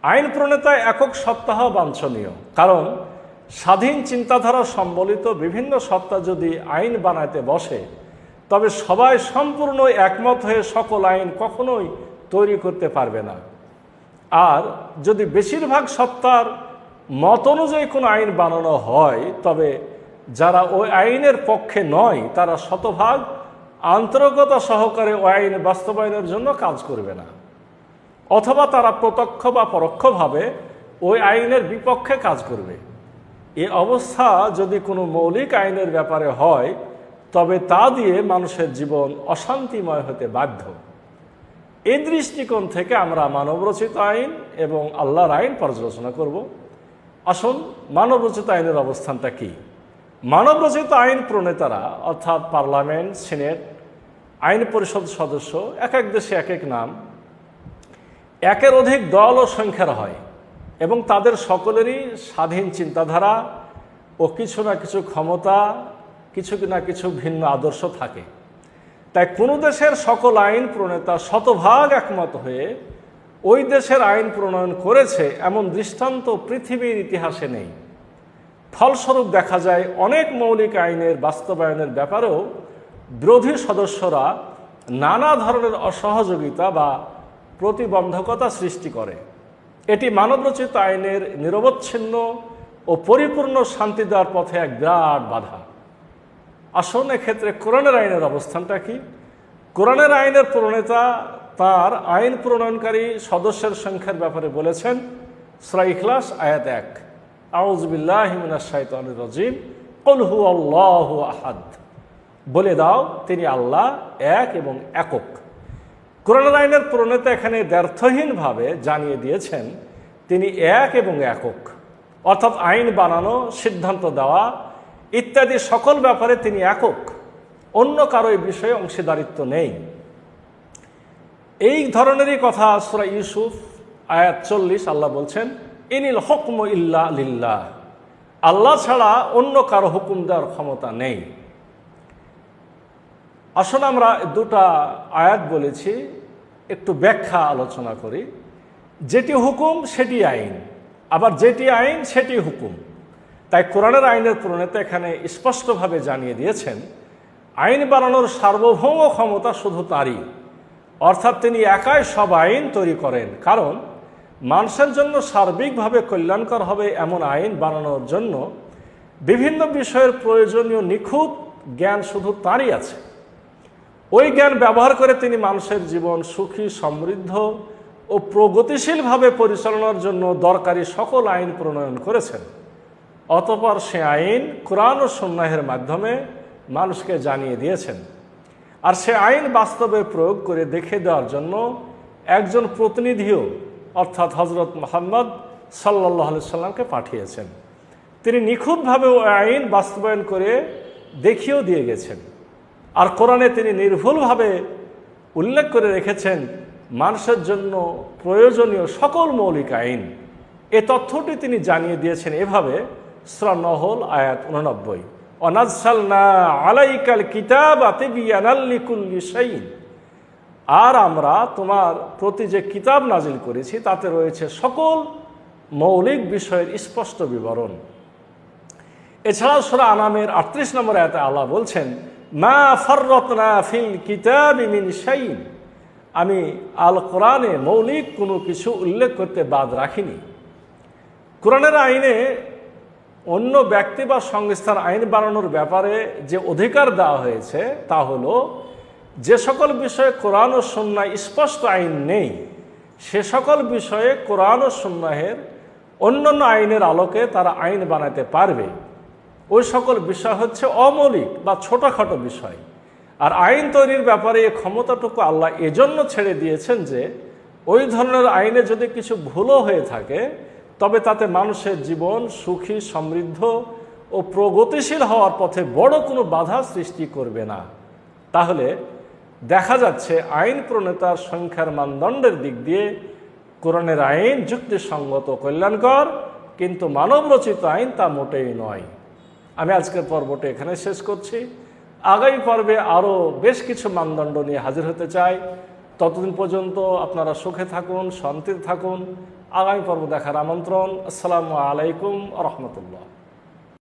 আইন প্রণেতা একক সত্তা হওয়া বাঞ্ছনীয়, কারণ স্বাধীন চিন্তাধারা সম্বলিত বিভিন্ন সত্তা যদি আইন বানাতে বসে তবে সবাই সম্পূর্ণ একমত হয়ে সকল আইন কখনোই তৈরি করতে পারবে না। আর যদি বেশিরভাগ সত্তার মত অনুযায়ী কোনো আইন বানানো হয় তবে যারা ওই আইনের পক্ষে নয় তারা শতভাগ আন্তরিকতা সহকারে ওই আইন বাস্তবায়নের জন্য কাজ করবে না, অথবা তারা প্রত্যক্ষ বা পরোক্ষভাবে ওই আইনের বিপক্ষে কাজ করবে। এ অবস্থা যদি কোনো মৌলিক আইনের ব্যাপারে হয় তবে তা দিয়ে মানুষের জীবন অশান্তিময় হতে বাধ্য। এই দৃষ্টিকোণ থেকে আমরা মানবরচিত আইন এবং আল্লাহর আইন পর্যালোচনা করব। আসুন, মানবরচিত আইনের অবস্থানটা কি? মানবরচিত আইন প্রণেতারা অর্থাৎ পার্লামেন্ট, সিনেট, আইন পরিষদ সদস্য, এক এক দেশে এক এক নাম, একের অধিক দল ও সংখ্যার হয় এবং তাদের সকলেরই স্বাধীন চিন্তাধারা ও কিছু না কিছু ক্ষমতা, কিছু না কিছু ভিন্ন আদর্শ থাকে। তাই কোনো দেশের সকল আইন প্রণেতা শতভাগ একমত হয়ে ওই দেশের আইন প্রণয়ন করেছে এমন দৃষ্টান্ত পৃথিবীর ইতিহাসে নেই। ফলস্বরূপ দেখা যায় অনেক মৌলিক আইনের বাস্তবায়নের ব্যাপারেও বিরোধী সদস্যরা নানা ধরনের অসহযোগিতা বা প্রতিবন্ধকতা সৃষ্টি করে। এটি মানবরচিত আইনের নিরবচ্ছিন্ন ও পরিপূর্ণ শান্তি দেওয়ার পথে এক বিরাট বাধা। আসুন, এক্ষেত্রে কোরআনের আইনের অবস্থানটা কি? কোরআনের আইনের প্রণেতা তার আইন প্রণয়নকারী সদস্যের সংখ্যার ব্যাপারে বলেছেন সূরা ইখলাস আয়াত 1, আউযু বিল্লাহি মিনাশ শাইতানির রাজিম, কুল হুয়াল্লাহু আহাদ। বলে দাও তিনি আল্লাহ এক এবং একক। কোরআনের আইনের প্রণেতা এখানে দ্ব্যর্থহীনভাবে জানিয়ে দিয়েছেন তিনি এক এবং একক, অর্থাৎ আইন বানানো, সিদ্ধান্ত দেওয়া ইত্যাদি সকল ব্যাপারে তিনি একক, অন্য কারো এই বিষয়ে অংশীদারিত্ব নেই। এই ধরনেরই কথা সূরা ইউসুফ আয়াত 40 আল্লাহ বলছেন, ইনিল হুকমু ইল্লা লিল্লাহ, আল্লাহ ছাড়া অন্য কারো হুকুম দেওয়ার ক্ষমতা নেই। আসুন, আমরা দুটা আয়াত বলেছি, একটু ব্যাখ্যা আলোচনা করি। যেটি হুকুম সেটি আইন, আবার যেটি আইন সেটি হুকুম। তাই কোরআনের আইনের প্রণেতা এখানে স্পষ্টভাবে জানিয়ে দিয়েছেন আইন বানানোর সার্বভৌম ক্ষমতা শুধু তারই, অর্থাৎ তিনি একাই সব আইন তৈরি করেন। কারণ মানুষের জন্য সার্বিকভাবে কল্যাণকর হবে এমন আইন বানানোর জন্য বিভিন্ন বিষয়ের প্রয়োজনীয় নিখুঁত জ্ঞান শুধু তারই আছে। ওই জ্ঞান ব্যবহার করে তিনি মানুষের জীবন সুখী, সমৃদ্ধ ও প্রগতিশীলভাবে পরিচালনার জন্য দরকারি সকল আইন প্রণয়ন করেছেন। অতঃপর সে আইন কোরআন ও সুন্নাহের মাধ্যমে মানুষকে জানিয়ে দিয়েছেন, আর সে আইন বাস্তবে প্রয়োগ করে দেখে দেওয়ার জন্য একজন প্রতিনিধিও অর্থাৎ হযরত মুহাম্মদ সাল্লাল্লাহু আলাইহি সাল্লামকে পাঠিয়েছেন। তিনি নিখুঁতভাবে ওই আইন বাস্তবায়ন করে দেখিয়েও দিয়ে গেছেন। আর কোরআনে তিনি নির্ভুলভাবে উল্লেখ করে রেখেছেন মানুষের জন্য প্রয়োজনীয় সকল মৌলিক আইন। এ তথ্যটি তিনি জানিয়ে দিয়েছেন এভাবে, সূরা নহল আয়াত 89, ওয়ানাজ্জালনা আলাইকাল কিতাবা তিবয়ানাল লিকুল্লি শাইইন, আর আমরা তোমার প্রতি যে কিতাব নাজিল করেছি তাতে রয়েছে সকল মৌলিক বিষয়ের স্পষ্ট বিবরণ। এছাড়াও সূরা আনামের 38 নম্বর আয়াতে আল্লাহ বলছেন, মা ফাররাতনা ফিল কিতাবি মিন শাইইন, আমি আল কোরআনে মৌলিক কোনো কিছু উল্লেখ করতে বাদ রাখিনি। কোরআনের আইনে অন্য ব্যক্তি বা সংস্থার আইন বানানোর ব্যাপারে যে অধিকার দেওয়া হয়েছে তা হলো যে সকল বিষয়ে কোরআন ও সুন্নাহ স্পষ্ট আইন নেই সে সকল বিষয়ে কোরআন ও সুন্নাহের অন্যান্য আইনের আলোকে তারা আইন বানাতে পারবে। ওই সকল বিষয় হচ্ছে অমৌলিক বা ছোটোখাটো বিষয়। আর আইন তৈরির ব্যাপারে এই ক্ষমতাটুকু আল্লাহ এজন্য ছেড়ে দিয়েছেন যে ওই ধরনের আইনে যদি কিছু ভুলও হয়ে থাকে তবে তাতে মানুষের জীবন সুখী, সমৃদ্ধ ও প্রগতিশীল হওয়ার পথে বড় কোনো বাধা সৃষ্টি করবে না। তাহলে দেখা যাচ্ছে আইন প্রণেতার সংখ্যার মানদণ্ডের দিক দিয়ে কোরআনের আইন যুক্তিসঙ্গত, কল্যাণকর, কিন্তু মানবরচিত আইন তা মোটেই নয়। আমি আজকের পর্বটি এখানে শেষ করছি। আগামী পর্বে আরও বেশ কিছু মানদণ্ড নিয়ে হাজির হতে চাই। ততদিন পর্যন্ত আপনারা সুখে থাকুন, শান্তিতে থাকুন। আগামী পর্ব দেখার আমন্ত্রণ। আসসালামু আলাইকুম রহমতুল্লাহ।